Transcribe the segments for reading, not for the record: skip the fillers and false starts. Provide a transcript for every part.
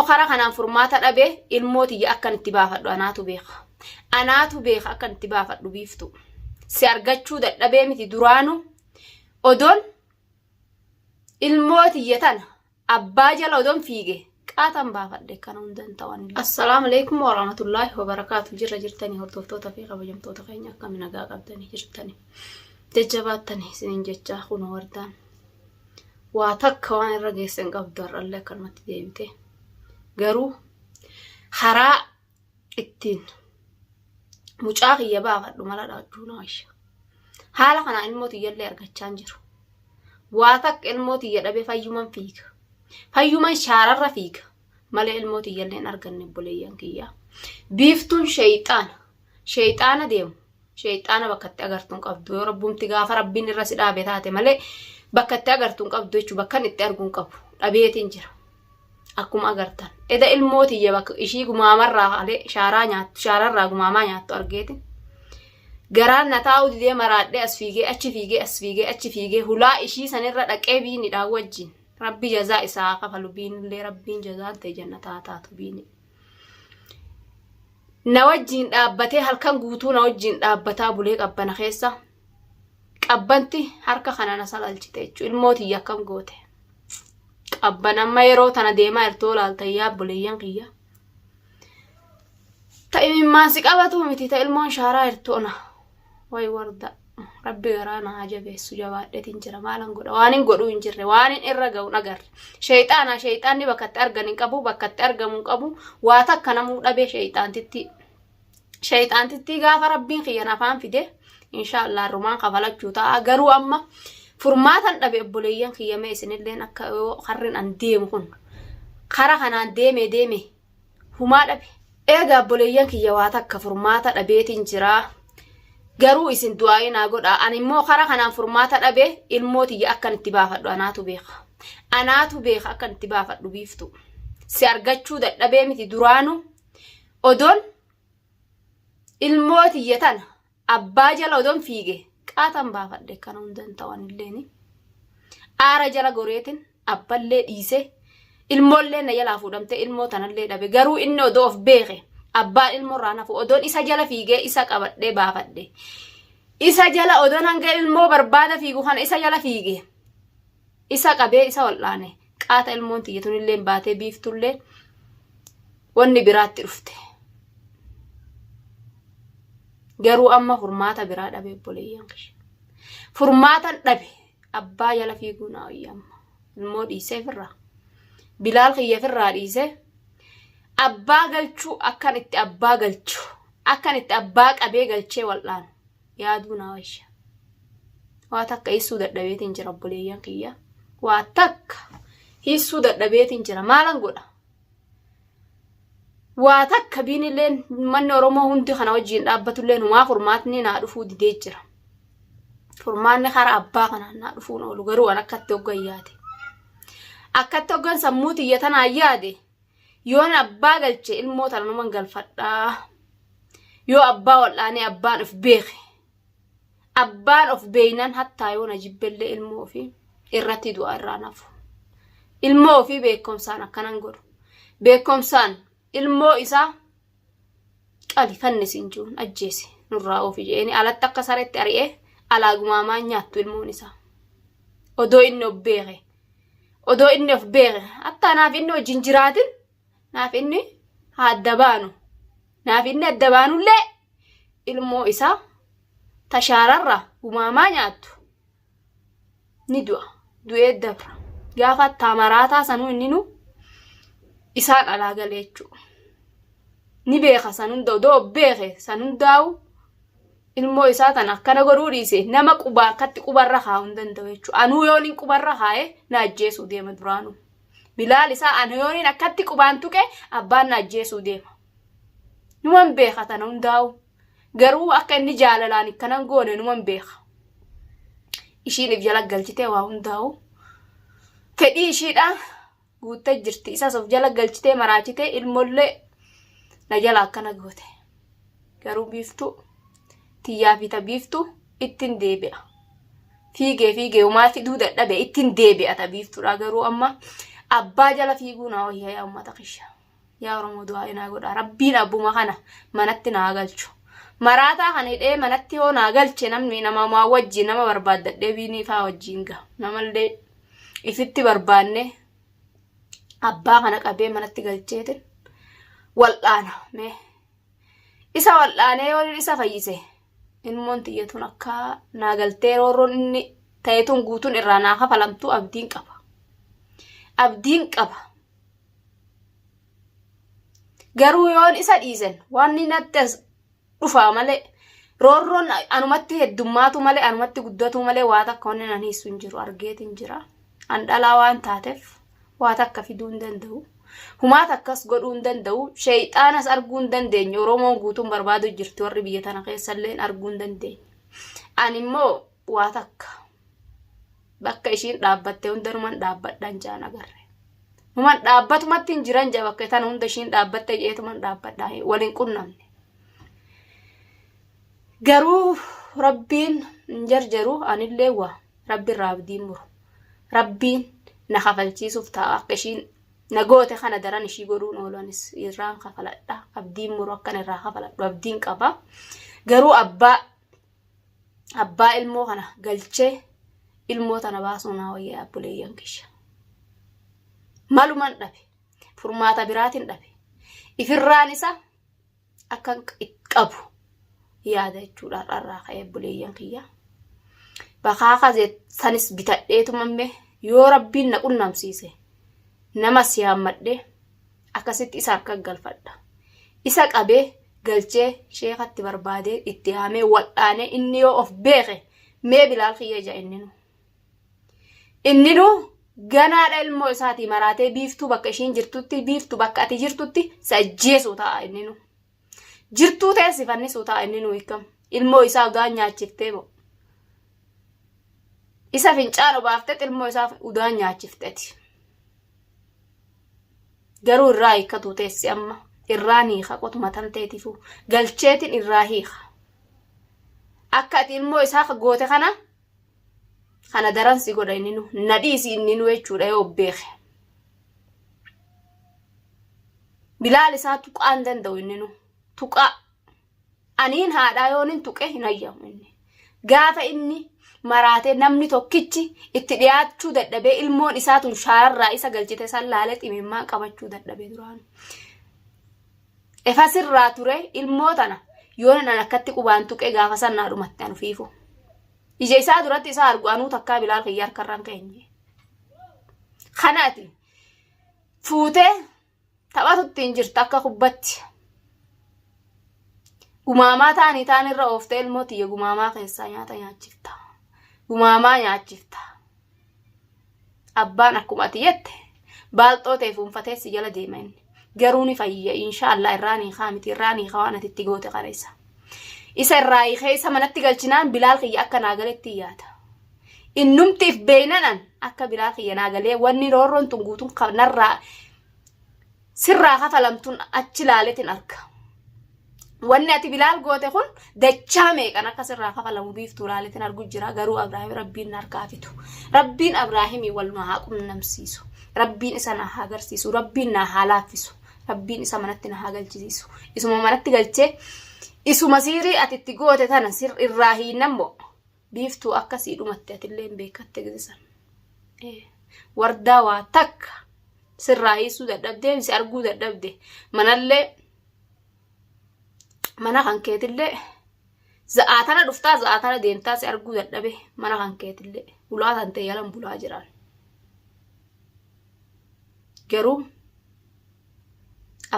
khara kanaan furmaata dhabe ilmooti ya akkan itti baafadhu anaatu beeka akkan itti baafadhu biiftu si argachuu dadhabee miti duraanu odon ilmooti yatan abbaa jala odon fiige qaatan baafadhe kana hundan ta'an. Assalaamu alaykum wa rahmatullahi wa barakatuh. Jirra jirtanii hordoftoota fi kabajamtoota keenya akkamiin nagaa qabdanii jirtanii jajjabaattanii isiniin jecha kunoo wardaan waa takka waan irra geessan qabdu har'allee akkanumatti deemte garuu haraa ittiin mucaa kiyya baafadhu mala dhaaduu naasha haala kana ilmooti iyyallee argachaa jiru waa takka ilmooti iyya dhabe fayyuman fiiga fayyuman shaararra fiiga malee ilmooti iyyallee hin arganne boleeyyan kiyya biiftuun shayxaana deemu shayxaana bakkatti agartuun qabdu yoo rabbumti gaafa rabbiin irra si dhaabe taate malee bakkatti agartuun qabdu jechuun bakkan itti arguun qabu dhabeetiin jira akkuma agartan eda ilmooti iyya bakka ishii gumaamarraa halee shaararraa gumaamaa nyaattu argeetin garaan nataa'u didee maraadhee as fiigee hulaa ishii sanirra dhaqee biinidhaan wajjin rabbi jazaa isaa kafalu biinillee rabbiin jazaan ta'e jannataa taatu biini na wajjin dhaabbatee halkan guutuu na wajjin dhaabbataa bulee qabbana keessa qabbanti harka kana na salalchite jechuun ilmooti iyya akkam goote qabban amma yeroo tana deemaa irtoo laaltayyaa buleeyyan kiyya ta'imimmaan si qabatu miti ta ilmoon shaaraa irtoona way warda rabbi garaa na hajabeessu jabaadheetiin jira maalan godha waan hin godhuu hin jirre waan hin irra ga'u nagarre shayxaanni bakkatti argan hin qabu bakkatti argamu hin qabu waa takka namuu dhabee shayxaantitti gaafa rabbiin kiyyan afaan fide inshallah rumaan kafalachuu ta'a garuu amma furmaatan dhabe obboleeyyan kiyyame isinilleen akka harrin an deemu kun kara kanaan deeme humaa dhabe eegaa obboleeyyan kiyya waa takka furmaata dhabeetiin jira garuu isin du'aayinaa godha ani immoo kara kanaan furmaata dhabe ilmooti akkan itti baafadhu anaatu beeka akkan itti baafadhu biiftu si argachuu dadhabee miti duraanu odon ilmooti yatan abbaa jala odon fiige qaatan baafadhe kana hundan ta'an illeeni aara jala goreetin abballee dhiise ilmoollee na jalaa fuudhamte ilmoo tanallee dhabe garuu inni odoo of beeke abbaan ilmoorraa nafu odon isa jala fiigee isa qabadhee baafadhe isa jala odon hanga ilmoo barbaada fiigu kana isa jala fiige isa qabee isa wal'aane qaata ilmoon tiyyatunillee baatee biiftullee wanni biraatti dhufte garuu amma furmaata biraa dhabe obboleeyyan kiyya furmaatan dhabe abbaa jala fiiguu na oyyamma ilmoo dhiisee firraa bilaal kiyya firraa dhiisee abbaa galchuu akkan itti abbaa qabee galchee wal'aanu yaaduu na wayya waa takka hiisuu dadhabeetiin jira obboleeyyan kiyya waa takka hiisuu dadhabeetiin jira maalan godha waa takka biinilleen manni oromoo hundi kana wajjin dhaabbatulleen humaa furmaatni naa dhufuu didee jira furmaanni kara abbaa kanaan naa dhufuun oolu garuu an akkatti hoggan yaade akkatti hoggan sammuu tiyya tanaa yaade yoon abbaa galche ilmoo tana numan galfadhaa yoo abbaa wal'aanee abbaan of beeke abbaan of beeynan hattaa yoo na jibbellee ilmoo ofii irratti du'a irraa nafu ilmoo ofii beekomsaan akkanan godhu beekomsaan ilmoo isaa qali fannisin juun ajjeese nurraa ofii jeeni alatti akka saretti ari'ee alaa gumaamaa nyaattu ilmoon isaa odoo inni of beeke hatta naaf inni wajjin jiraatin naaf inni adda baanullee ilmoo isaa tashaararraa gumaamaa nyaattu ni du'ee dabra gaafa taamaraataa sanuu inninu isaan alaa galeechuu ni beeka sanunda odoo beeke sanundaa'u ilmoo isaa tan akkana godhuu dhiise nama qubaa akkatti qubarra haa'uu hin danda'u jechuudha anuu yoon hin qubarra haa'e na ajjeesuu deema duraanu bilaal isaa anu yoon hin akkatti qubaan tuqe abbaan na ajjeesuu deema numan beeka tana hundaa'u garuu akka inni jaalalaan ikkanan goone numan beeka ishiin if jala galchitee waa hundaa'u fedhii ishiidhaan guuttee jirti isas of jala galchitee maraachitee ilmoollee na jala akkana goote garuu biiftuu tiyyaa fi tabiiftuu ittiin deebi'a fiigee umaa fiduu dadhabe ittiin deebi'a tabiiftuudha garuu amma abbaa jala fiiguu naa wayyaa yaa uummata qisha yaa Oromoo du'aa inaa godha rabbiin abbuma kana manatti naa galchu maraataa kan hidhee manatti yoo naa galche namni nama wajjin nama barbaaddadhee biinii faa wajjin ga namallee ifitti barbaanne abbaa kana qabee manatti galcheetin wal'aana mee isa wal'aanee yoo isa fayyise ilmoon tiyyatuun akka naa galtee roorroon inni ta'etuun guutuun irraa naa kafalamtu abdiin qaba garuu yoon isa dhiisen waan inni natti dhufaa malee roorroon anumatti heddummaatu malee anumatti guddatu malee waa takka wanni nan hiisu hin jiru argeetin jira an dhalaa waan taateef waa takka fiduu hin danda'u humaa takkas godhuu hin danda'u shayxaanas arguu hin dandeenye Oromoon guutuun barbaadu jirti warri biyya tana keessallee arguu hin dandeenye ani immoo waa takka bakka ishiin dhaabbatte hundanumaan dhaabbadhaan jaan agarre human dhaabbatumatti hin jiran jaa bakka tana hunda ishiin dhaabbatte jeetumaan dhaabbadhaa waliin qunnamne garuu rabbiin hin jarjaru anillee waa rabbiin raabdiin muru rabbiin na kafalchiisuuf ta'a akka ishiin nagoote kana daran ishii godhuun oolanis irraan kafaladha abdiin muru akkan irraa kafaladhu abdiin qaba garuu abbaa ilmoo kana galchee ilmoo tana baasuu naa wayyaa abbuleeyyan kisha maluman dhabe furmaata biraatiin dhabe ifirraan isa akkan qabu yaada jechuudha irraa ka'ee abbuleeyyan kiyya bakaa kazee sanis bitadheetumamme yoo rabbiin na qunnamsiise nama siyaammadhe akkasitti isa harka galfadha isa qabee galchee sheekatti barbaadee itti haamee wal'aanee inni yoo of beeke mee Bilaal kiyya ija inninu ganaadha ilmoo isaatii maraatee biiftuu bakka ishiin jirtutti biiftuu bakka ati jirtutti sajjeesuu ta'a inninu jirtuu teessifannisuu ta'a inninu hiikam ilmoo isaa udaan nyaachiftee bo isa fincaan obaaftee ilmoo isaa udaan nyaachifteeti garuu irraa hiikatu teessi amma irraa hiika qotuma tan teetifu galcheetiin irraa hiika akka ati ilmoo isaa goote kana daransi godha inninu nadhiisi inninu jechuudha yoo beeke Bilaal isaa tuqaan danda'u inninu tuqaa aniin haadhaa yoonin tuqe hin ayyamu inni gaafa inni maraatee namni tokkichi itti dhiyaachuu dadhabee ilmoon isaatun shaarraa isa galchite san laalee ximimmaa qabachuu dadhabee duraan efasirraa ture ilmoo tana yoon nan akkatti qubaan tuqe gaafa sannaa dhumatti anu fiifu ija isaa duratti isa argu anuu takkaa Bilaal kiyya harkarraan keenye kanaati fuutee taphatutti hin jirtu akka kubbatti gumaamaa taanii taanirra ooftee ilmoo tiyya gumaamaa keessaa nyaata nyaachifta gumaamaa nyaachifta abbaan akkuma ati jette baalxoo ta'e fuunfatee si jala deema inni garuu ni fayya inshaallah irraanii kaamiti irraanii waan ati itti goote qareessa isa irraa keessa manatti galchinaan Bilaal kiyya akka naagaletti yaata innumtiif beenanan akka Bilaal kiyya naagalee wanni roorroon tun guutuun kanarraa sirraa kafalamtuun achi laaletin arga wanni ati Bilaal goote kun dachaa meeqan akka sirraa kafalamu biiftuu laaletin argu jira garuu Abrahaam rabbiin harkaa fitu rabbiin Abrahaamii wal haa qunnamsiisu rabbiin isa na agarsiisu rabbiin na haa laaffisu rabbiin isa manatti na haa galchisiisu isuma manatti galchee isuma siirii ati itti goote tana sir irraa hiinammo biiftuu akkasii dhumatti atillee hin beekatte gidisan wardaa waa takka sirraa hiisuu dadhabdee si arguu dadhabde manallee mana kan keetillee za'aatana dhuftaa za'aatana deemtaa si arguu dadhabe mana kan keetillee ulaa tan ta'e yalan bulaa jiraan garuu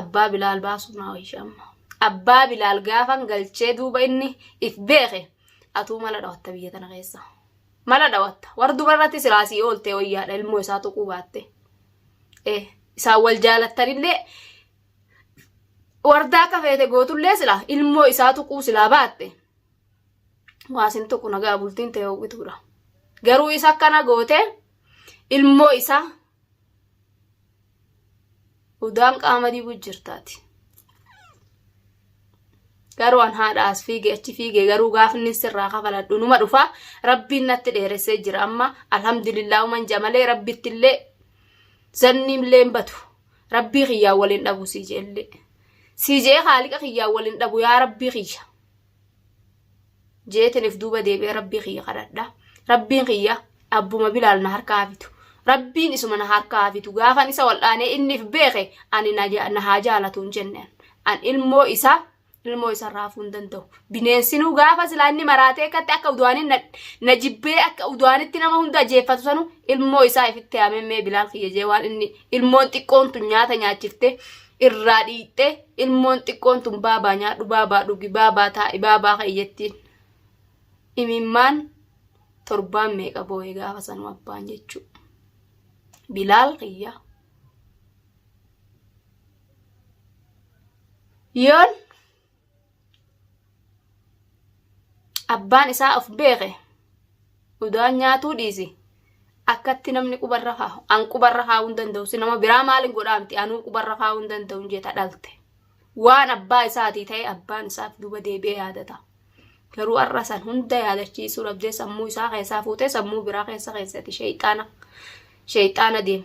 abbaa Bilaal baasuu naa wayishamma abbaa Bilaal gaafan galchee duuba inni if beeke atuu mala dhawatta biyya tana keessa mala dhawatta wardu barratti silaasii oolte wayyaadha ilmoo isaa tuquu baatte isaa wal jaalattanillee wardaa kafeete gootullee sila ilmoo isaa tuquu silaa baatte waasin tuqu nagaa bultiin ta'e hawwituudha garuu isa akkana goote ilmoo isaa udaan qaama dibuu jirtaati garuu an haadhaas fiige achi fiige garuu gaafni sirraa kafaladhu numa dhufa rabbiin natti dheeressee jira amma alhamdulillah man jamalee rabbittillee zannim lembatu rabbi khiyya walin dhabu sije khaliqa khiyya walin dhabu ya rabbi khiyya jeetenif duba deebe rabbi khiyya qadadha rabbiin khiyya abbuma bilaal na harkaafitu rabbiin isuma na harkaafitu gaafan isa waldhaane innif beeke ani na haajalatun jenneen an ilmoo isa raafuun danda'u bineensinuu gaafa silaanni maraatee akkatti akka uduwaanin na jibbee akka uduwaanitti nama hunda jeeffatu sanu ilmoo isaa ifitti haamemmee bilaal khiyya jee waan inni ilmoon xiqqoon tun nyaata nyaachifte irraa dhiitte ilmoon xiqqoon tun baabaa nyaadhu baabaa dhugi baabaa taa'i baabaa kayyettiin imimmaan torbaan meeqa boo'ee gaafa sanu abbaan jechuu bilaal khiyya yoon abbaan isaa of beeke udaan nyaatuu dhiisi akkatti namni qubarra haa an qubarra haa hunda danda'u si nama biraa maalin godhaamti anuu qubarra haa hunda danda'u jeeta dhalte waan abbaa isaatii ta'e abbaan isaaf duba deebi'ee yaadata garuu arrasan hunda yaadachiisuu dhabdee sammuu isaa keessaa fuutee sammuu biraa keessatti shayxaana deemu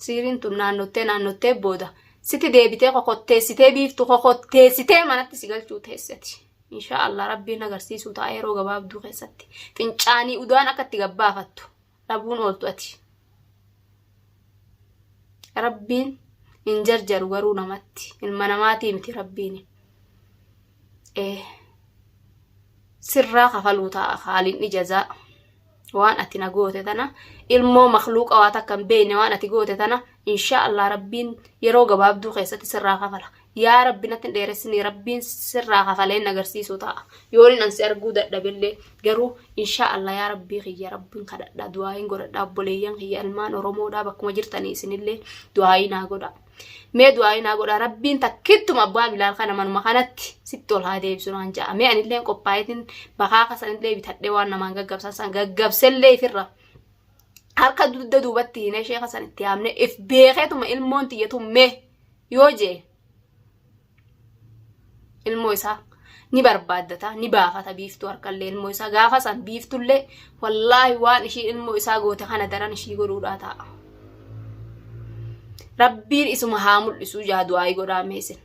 siiriin tun naannottee booda siti deebitee kokotteessitee biiftu kokotteessitee manatti si galchuu teessati inshallah rabbiin agarsiisuu ta'a yeroo gabaabduu keessatti fincaanii udaan akkatti gabbaafattu dhabuun ooltu ati rabbiin hin jarjaru garuu namatti ilma namaatii miti rabbiin sirraa kafaluu ta'a haalin ijazaa waan ati na goote tana ilmoo makhluuqa waa takkan beeyne waan ati goote tana inshallah rabbiin yeroo gabaabduu keessatti sirraa kafala yaa rabbi natti dheeressini rabbiin sirraa kafaleen agarsiisuu ta'a yoon ansi arguu dadhabillee garuu inshallah yaa rabbii khiyya rabbiin kadhadha du'aayin godhadha obboleeyyan khiyya ilmaan oromoodhaa bakkuma jirtanii isinillee du'aayinaa godha mee du'aayinaa godha rabbiin takkittuma abbaa bilaal kana manuma kanatti sitti ol haa deebisu naan ja'a mee anilleen qophaayetin bakaa kasanillee bitadhee waan namaan gaggabsan san gaggabsellee ifirra harka dudda duubatti hinee sheeka san itti yaamne if beekeetuma ilmoon tiyyatummee yoo jee ilmoo isaa ni barbaaddata ni baafata biiftuu harkallee ilmoo isaa gaafa san biiftullee wallaahi waan ishii ilmoo isaa goote kana daran ishii godhuudhaa ta'a rabbiin isuma haa mul'isu jaadu'aayi godhaa meesin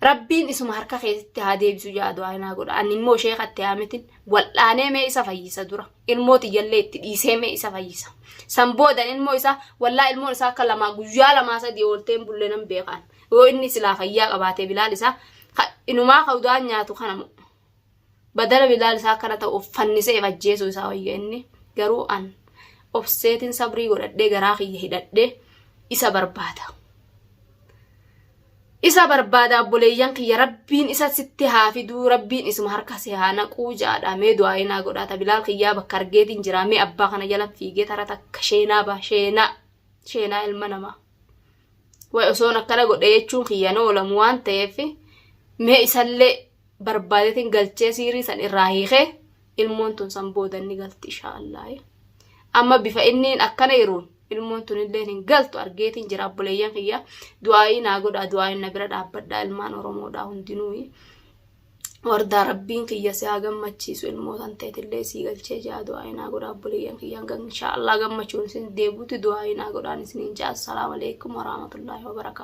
rabbiin isuma harka keessatti haa deebisu jaadu'aayi naa godha ani immoo sheekatti haametin waldhaanee mee isa fayyisa dura ilmoo tiyyallee itti dhiisee mee isa fayyisa san boodan ilmoo isaa wallaahi ilmoon isaa akka lamaa guyyaa lamaa sadii oolteen bullee nan beekaan yoo inni silaa fayyaa qabaatee bilaal isaa inumaa kaudaan nyaatu kana badala bilaal isaa kana ta'u fannisee fajjeesuu isaa wayya inni garuu an obseetin sabrii godhadhee garaa kiyya hidhadhee isa barbaada obboleeyyan kiyya rabbiin isa sitti haa fiduu rabbiin isuma harka see haa naquu jaadha mee du'aayinaa godhaata bilaal kiyyaa bakka argeetiin jira mee abbaa kana jala fiigee tara takka sheenaa ilma namaa way osoon akkana godhe jechuun kiyya noolamu waan ta'eef mee isallee barbaadetiin galchee siirii san irraa hiikee ilmoon tun san boodanni galti inshallah amma bifa inniin akkana yeroon ilmoon tun illee hin galtu argeetiin jira obboleeyyan kiyya du'aayinaa godha du'aayin na bira dhaabbadhaa ilmaan oromoodhaa hundinuu wardaa rabbiin kiyya si haa gammachiisu ilmootan ta'etillee sii galchee jaa du'aayinaa godha obboleeyyan kiyyan inshallah gammachuun isin deebuuti du'aayinaa godhaan isiniin jaa assalamu alaykum wa rahmatullahi wa barakaatuh